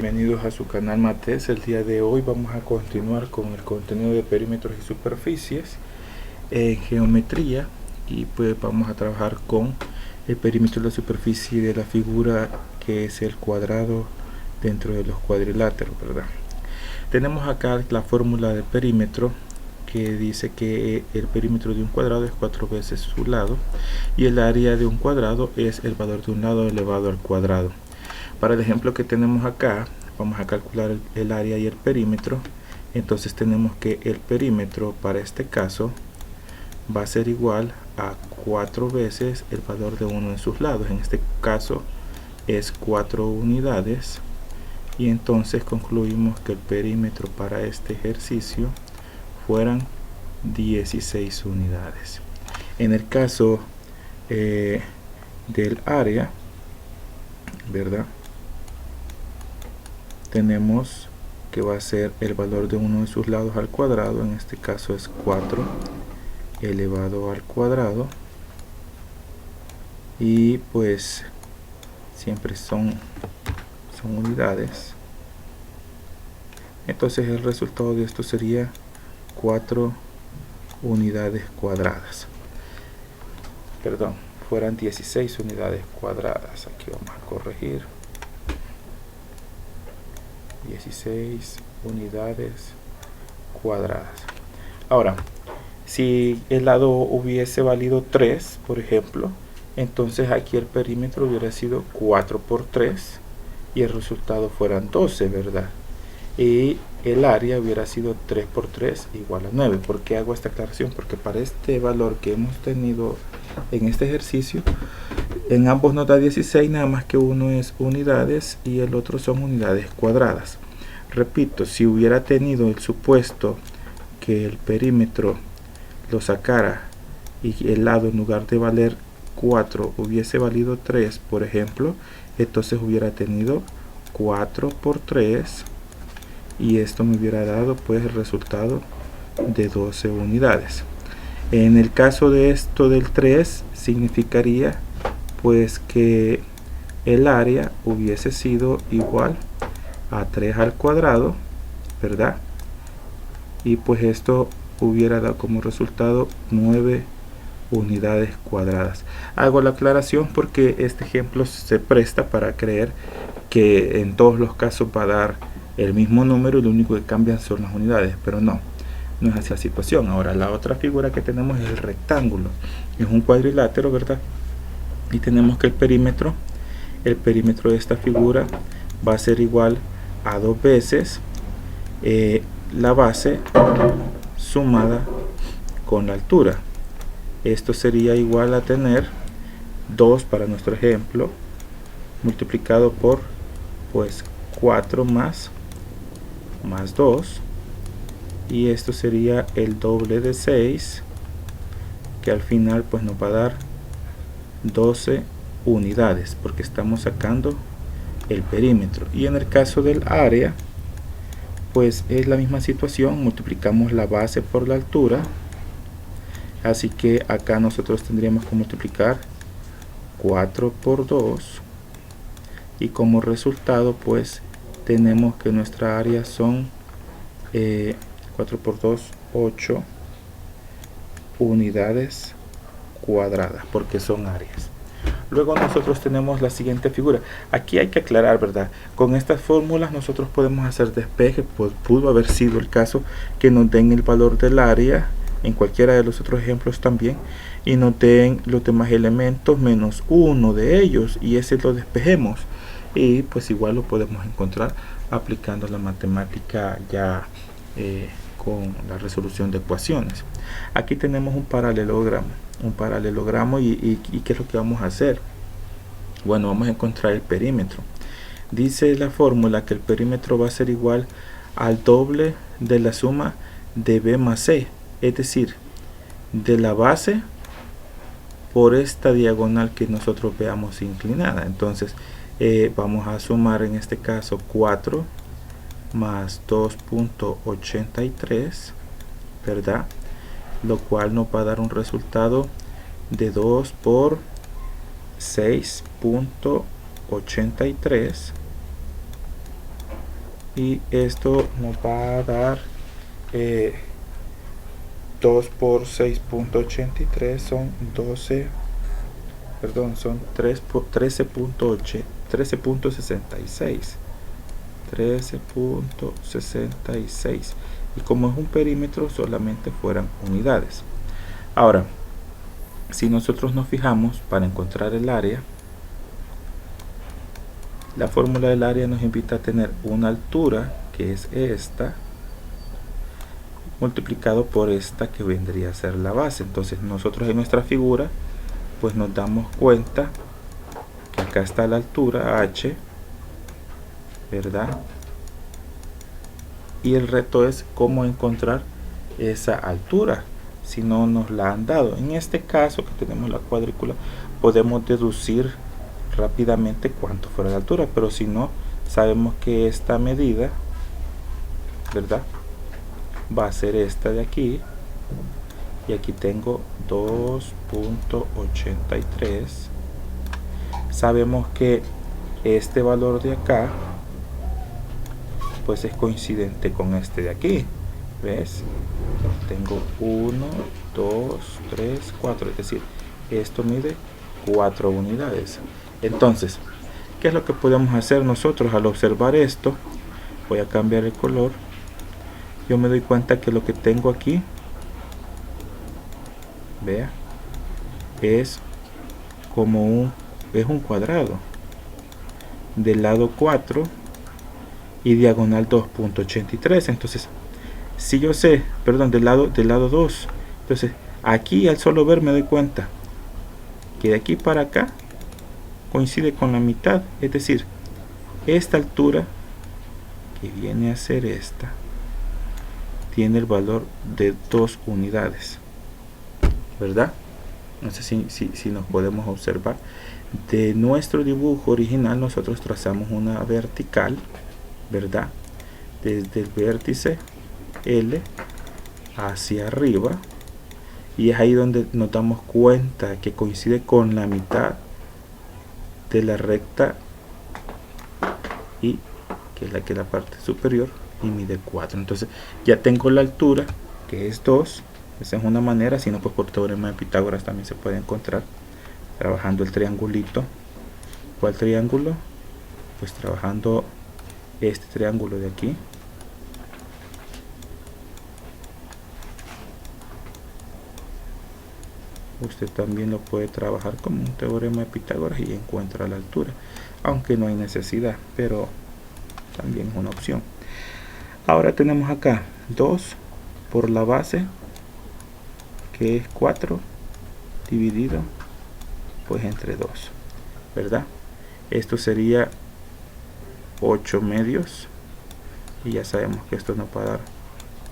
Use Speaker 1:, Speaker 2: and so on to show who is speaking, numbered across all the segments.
Speaker 1: Bienvenidos a su canal Mates. El día de hoy vamos a continuar con el contenido de perímetros y superficies en geometría, y pues vamos a trabajar con el perímetro de la superficie de la figura, que es el cuadrado dentro de los cuadriláteros, ¿verdad? Tenemos acá la fórmula del perímetro, que dice que el perímetro de un cuadrado es 4 veces su lado, y el área de un cuadrado es el valor de un lado elevado al cuadrado. Para el ejemplo que tenemos acá, vamos a calcular el área y el perímetro. Entonces tenemos que el perímetro para este caso va a ser igual a 4 veces el valor de uno en sus lados. En este caso es 4 unidades, y entonces concluimos que el perímetro para este ejercicio fueran 16 unidades. En el caso del área, ¿verdad?, tenemos que va a ser el valor de uno de sus lados al cuadrado. En este caso es 4 elevado al cuadrado, y pues siempre son unidades. Entonces el resultado de esto sería 4 unidades cuadradas. Perdón, fueran 16 unidades cuadradas. Aquí vamos a corregir. 16 unidades cuadradas. Ahora, si el lado hubiese valido 3, por ejemplo, entonces aquí el perímetro hubiera sido 4 por 3 y el resultado fueran 12, ¿verdad? Y el área hubiera sido 3 por 3 igual a 9. ¿Por qué hago esta aclaración? Porque para este valor que hemos tenido en este ejercicio, en ambos nos da 16, nada más que uno es unidades y el otro son unidades cuadradas. Repito, si hubiera tenido el supuesto que el perímetro lo sacara y el lado, en lugar de valer 4, hubiese valido 3, por ejemplo, entonces hubiera tenido 4 por 3, y esto me hubiera dado pues el resultado de 12 unidades. En el caso de esto del 3, significaría pues que el área hubiese sido igual a 3 al cuadrado, ¿verdad? Y pues esto hubiera dado como resultado 9 unidades cuadradas. Hago la aclaración porque este ejemplo se presta para creer que en todos los casos va a dar el mismo número y lo único que cambian son las unidades, pero no es así la situación. Ahora, la otra figura que tenemos es el rectángulo. Es un cuadrilátero, ¿verdad? Y tenemos que el perímetro de esta figura va a ser igual a 2 veces la base sumada con la altura. Esto sería igual a tener 2 para nuestro ejemplo multiplicado por pues 4 más 2, y esto sería el doble de 6, que al final pues nos va a dar 12 unidades, porque estamos sacando el perímetro. Y en el caso del área pues es la misma situación, multiplicamos la base por la altura, así que acá nosotros tendríamos que multiplicar 4 por 2, y como resultado pues tenemos que nuestra área son 4 por 2, 8 unidades cuadradas, porque son áreas. Luego nosotros tenemos la siguiente figura. Aquí hay que aclarar, ¿verdad? Con estas fórmulas nosotros podemos hacer despeje. Pues pudo haber sido el caso que nos den el valor del área en cualquiera de los otros ejemplos también, y nos den los demás elementos menos uno de ellos, y ese lo despejemos, y pues igual lo podemos encontrar aplicando la matemática ya con la resolución de ecuaciones. Aquí tenemos un paralelogramo, y ¿qué es lo que vamos a hacer? Bueno, vamos a encontrar el perímetro. Dice la fórmula que el perímetro va a ser igual al doble de la suma de b más c, es decir, de la base por esta diagonal que nosotros veamos inclinada. Entonces vamos a sumar en este caso 4 más 2.83, ¿verdad? Lo cual nos va a dar un resultado de 2 por 6.83 y esto nos va a dar 2 por 6.83 son 12, perdón, son 3 por 13.8, 13.66, 13.66, y como es un perímetro solamente fueran unidades. Ahora, si nosotros nos fijamos para encontrar el área, la fórmula del área nos invita a tener una altura, que es esta, multiplicado por esta que vendría a ser la base. Entonces nosotros en nuestra figura pues nos damos cuenta que acá está la altura h, ¿verdad? Y el reto es cómo encontrar esa altura si no nos la han dado. En este caso que tenemos la cuadrícula, podemos deducir rápidamente cuánto fuera la altura, pero si no, sabemos que esta medida, ¿verdad?, va a ser esta de aquí, y aquí tengo 2.83. sabemos que este valor de acá pues es coincidente con este de aquí, ¿ves? Tengo 1, 2, 3, 4, es decir, esto mide 4 unidades. Entonces, ¿qué es lo que podemos hacer nosotros al observar esto? Voy a cambiar el color. Yo me doy cuenta que lo que tengo aquí, vea, es como un cuadrado del lado 4 y diagonal 2.83. entonces si yo sé, perdón, del lado 2, entonces aquí al solo ver me doy cuenta que de aquí para acá coincide con la mitad, es decir, esta altura que viene a ser esta tiene el valor de 2 unidades, ¿verdad? No sé si nos podemos observar. De nuestro dibujo original nosotros trazamos una vertical, ¿verdad? Desde el vértice L hacia arriba, y es ahí donde nos damos cuenta que coincide con la mitad de la recta, y que es la parte superior, y mide 4. Entonces ya tengo la altura, que es 2. Esa es una manera. Si no, pues por teorema de Pitágoras también se puede encontrar trabajando el triangulito. ¿Cuál triángulo? Pues trabajando este triángulo de aquí. Usted también lo puede trabajar como un teorema de Pitágoras y encuentra la altura, aunque no hay necesidad, pero también es una opción. Ahora tenemos acá 2 por la base, que es 4, dividido pues entre 2, ¿verdad? Esto sería 8 medios, y ya sabemos que esto nos va a dar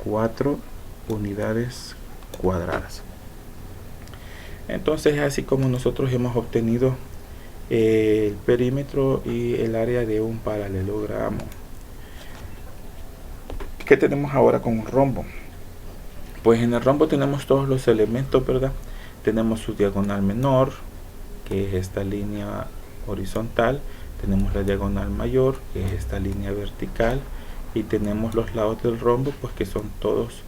Speaker 1: 4 unidades cuadradas. Entonces, así como nosotros hemos obtenido el perímetro y el área de un paralelogramo. ¿Qué tenemos ahora con un rombo? Pues en el rombo tenemos todos los elementos, ¿verdad? Tenemos su diagonal menor, que es esta línea horizontal. Tenemos la diagonal mayor, que es esta línea vertical. Y tenemos los lados del rombo, pues que son todos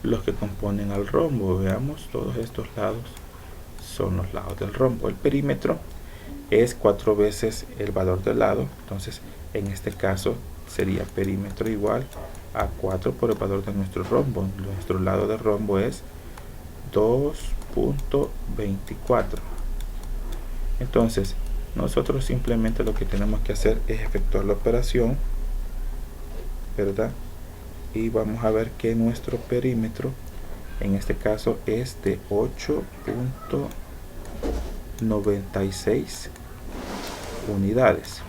Speaker 1: los que componen al rombo. Veamos, todos estos lados son los lados del rombo. El perímetro es 4 veces el valor del lado. Entonces, en este caso sería perímetro igual a 4 por el valor de nuestro rombo. Nuestro lado del rombo es 2.24. Entonces, nosotros simplemente lo que tenemos que hacer es efectuar la operación, ¿verdad? Y vamos a ver que nuestro perímetro en este caso es de 8.96 unidades.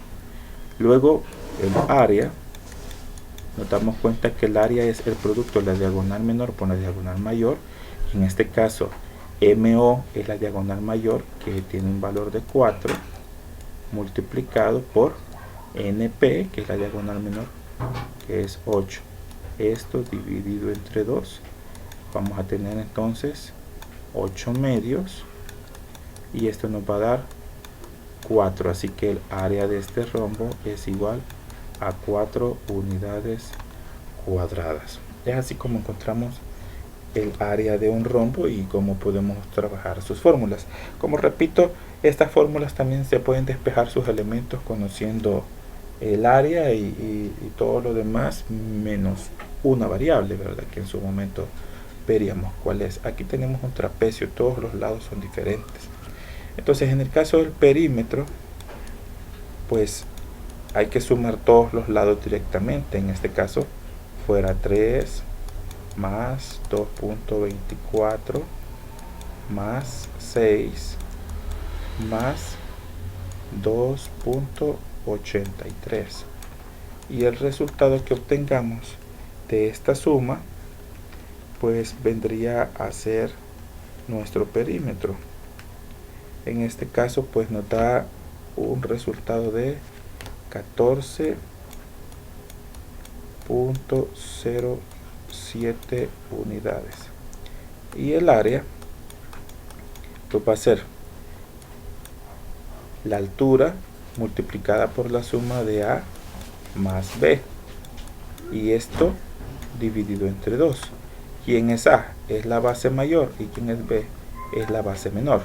Speaker 1: Luego el área, nos damos cuenta que el área es el producto de la diagonal menor por la diagonal mayor. En este caso MO es la diagonal mayor, que tiene un valor de 4, multiplicado por NP, que es la diagonal menor, que es 8. Esto dividido entre 2, vamos a tener entonces 8 medios, y esto nos va a dar 4. Así que el área de este rombo es igual a 4 unidades cuadradas. Es así como encontramos el área de un rombo y cómo podemos trabajar sus fórmulas. Como repito, estas fórmulas también se pueden despejar sus elementos conociendo el área y todo lo demás menos una variable, ¿verdad? Que en su momento veríamos cuál es. Aquí tenemos un trapecio, todos los lados son diferentes. Entonces, en el caso del perímetro, pues hay que sumar todos los lados directamente. En este caso fuera 3 más 2.24 más 6 más 2.83, y el resultado que obtengamos de esta suma pues vendría a ser nuestro perímetro. En este caso pues nos da un resultado de 14.07 unidades, y el área pues va a ser la altura multiplicada por la suma de A más B, y esto dividido entre 2. ¿Quién es A? Es la base mayor, y ¿quién es B? Es la base menor.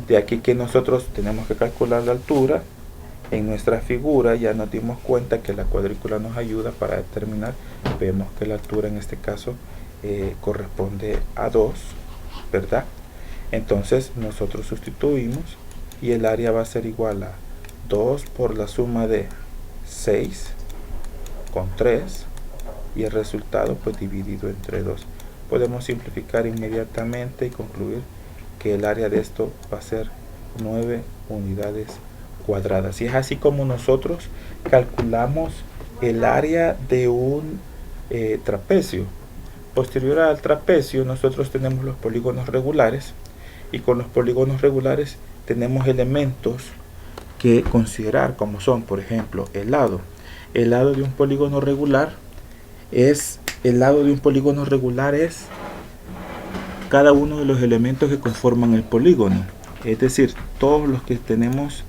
Speaker 1: De aquí que nosotros tenemos que calcular la altura. En nuestra figura ya nos dimos cuenta que la cuadrícula nos ayuda para determinar. Vemos que la altura en este caso corresponde a 2, ¿verdad? Entonces nosotros sustituimos y el área va a ser igual a 2 por la suma de 6 con 3, y el resultado pues dividido entre 2. Podemos simplificar inmediatamente y concluir que el área de esto va a ser 9 unidades cuadradas. Y es así como nosotros calculamos el área de un trapecio. Posterior al trapecio nosotros tenemos los polígonos regulares, y con los polígonos regulares tenemos elementos que considerar, como son, por ejemplo, el lado. El lado de un polígono regular es cada uno de los elementos que conforman el polígono, es decir, todos los que tenemos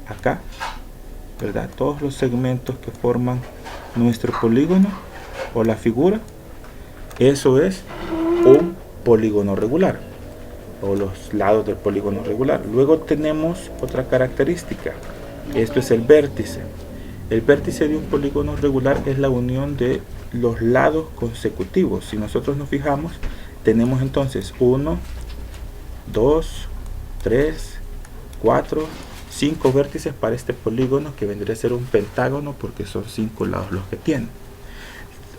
Speaker 1: acá, ¿verdad? Todos los segmentos que forman nuestro polígono o la figura, eso es un polígono regular, o los lados del polígono regular. Luego tenemos otra característica, esto es el vértice. El vértice de un polígono regular es la unión de los lados consecutivos. Si nosotros nos fijamos, tenemos entonces 1, 2, 3, 4, 5 vértices para este polígono, que vendría a ser un pentágono porque son 5 lados los que tiene.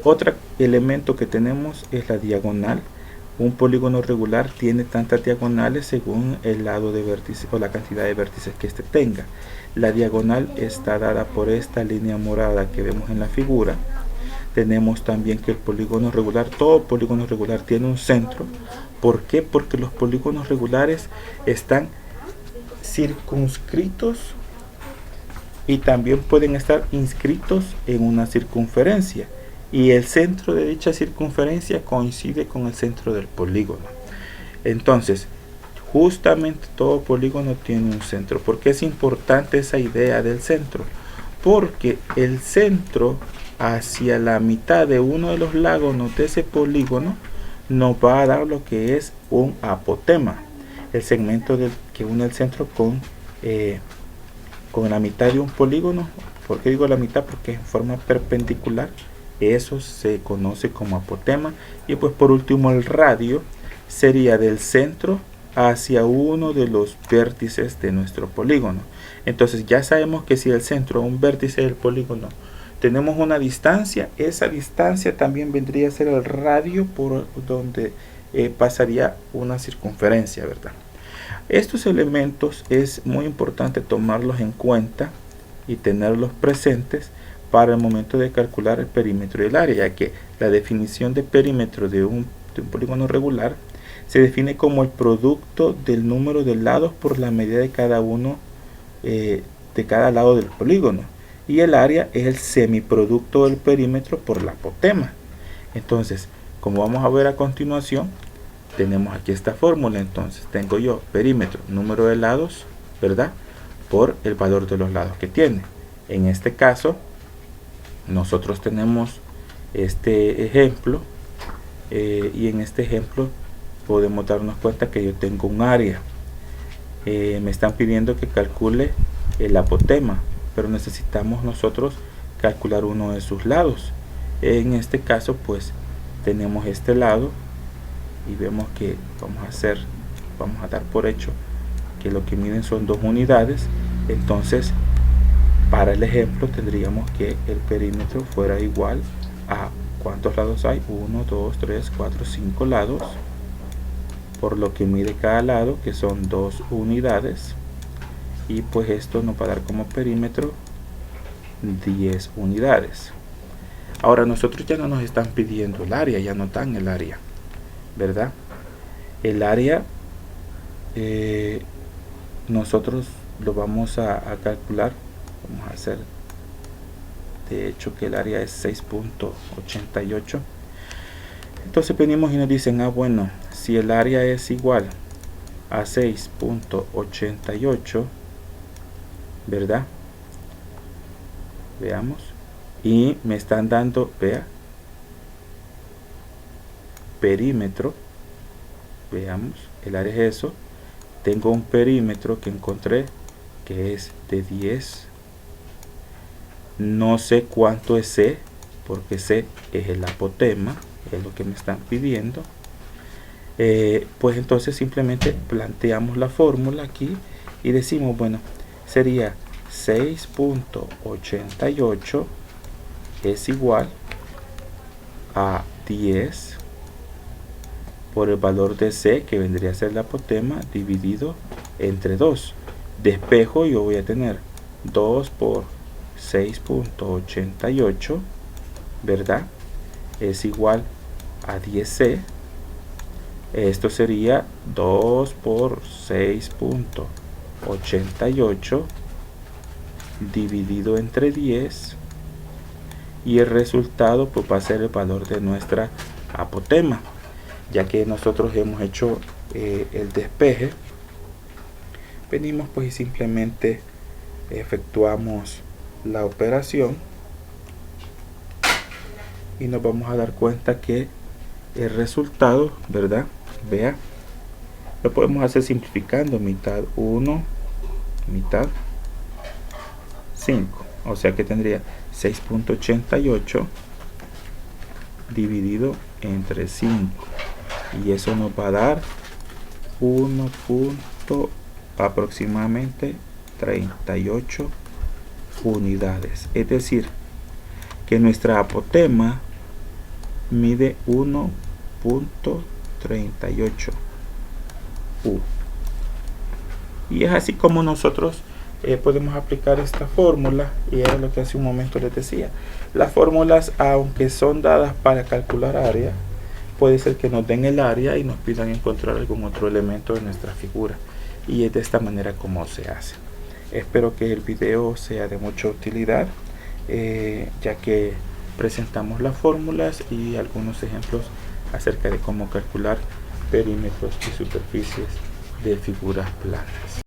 Speaker 1: Otro elemento que tenemos es la diagonal. Un polígono regular tiene tantas diagonales según el lado de vértice o la cantidad de vértices que éste tenga. La diagonal está dada por esta línea morada que vemos en la figura. Tenemos también que el polígono regular, todo polígono regular tiene un centro. ¿Por qué? Porque los polígonos regulares están circunscritos y también pueden estar inscritos en una circunferencia, y el centro de dicha circunferencia coincide con el centro del polígono. Entonces, justamente todo polígono tiene un centro. ¿Por qué es importante esa idea del centro? Porque el centro hacia la mitad de uno de los lágonos de ese polígono nos va a dar lo que es un apotema, el segmento que une el centro con la mitad de un polígono. ¿Por qué digo la mitad? Porque en forma perpendicular. Eso se conoce como apotema. Y pues por último, el radio sería del centro hacia uno de los vértices de nuestro polígono. Entonces ya sabemos que si el centro a un vértice del polígono tenemos una distancia, esa distancia también vendría a ser el radio por donde pasaría una circunferencia, ¿verdad? Estos elementos es muy importante tomarlos en cuenta y tenerlos presentes para el momento de calcular el perímetro y el área, ya que la definición de perímetro de un polígono regular se define como el producto del número de lados por la medida de cada uno de cada lado del polígono, y el área es el semiproducto del perímetro por la apotema. Entonces, como vamos a ver a continuación, tenemos aquí esta fórmula. Entonces tengo yo perímetro, número de lados, ¿verdad?, por el valor de los lados que tiene. En este caso, nosotros tenemos este ejemplo y en este ejemplo podemos darnos cuenta que yo tengo un área. Me están pidiendo que calcule el apotema, pero necesitamos nosotros calcular uno de sus lados. En este caso, pues tenemos este lado y vemos que vamos a dar por hecho que lo que miden son 2 unidades. Entonces, para el ejemplo tendríamos que el perímetro fuera igual a ¿cuántos lados hay? 1, 2, 3, 4, 5 lados, por lo que mide cada lado, que son 2 unidades, y pues esto nos va a dar como perímetro 10 unidades. Ahora nosotros ya no nos están pidiendo el área, ya no dan el área, ¿verdad? El área nosotros lo vamos a calcular. Vamos a hacer de hecho que el área es 6.88. entonces venimos y nos dicen, bueno, si el área es igual a 6.88, ¿verdad? Veamos, y me están dando, vea, perímetro. Veamos, el área es eso. Tengo un perímetro que encontré que es de 10. No sé cuánto es C, porque C es el apotema, es lo que me están pidiendo. Pues entonces simplemente planteamos la fórmula aquí y decimos, bueno, sería 6.88 es igual a 10 por el valor de C, que vendría a ser el apotema, dividido entre 2. Despejo, yo voy a tener 2 por 6.88, ¿verdad? Es igual a 10C. Esto sería 2 por 6.88 dividido entre 10, y el resultado pues va a ser el valor de nuestra apotema. Ya que nosotros hemos hecho el despeje, venimos pues y simplemente efectuamos la operación y nos vamos a dar cuenta que el resultado, ¿verdad? Vea, lo podemos hacer simplificando: mitad 1, mitad 5, o sea que tendría 6.88 dividido entre 5, y eso nos va a dar 1. Aproximadamente 38 unidades. Es decir, que nuestra apotema mide 1.38 U. Y es así como nosotros podemos aplicar esta fórmula, y era lo que hace un momento les decía. Las fórmulas, aunque son dadas para calcular área, puede ser que nos den el área y nos pidan encontrar algún otro elemento de nuestra figura, y es de esta manera como se hace. Espero que el video sea de mucha utilidad, ya que presentamos las fórmulas y algunos ejemplos acerca de cómo calcular perímetros y superficies de figuras planas.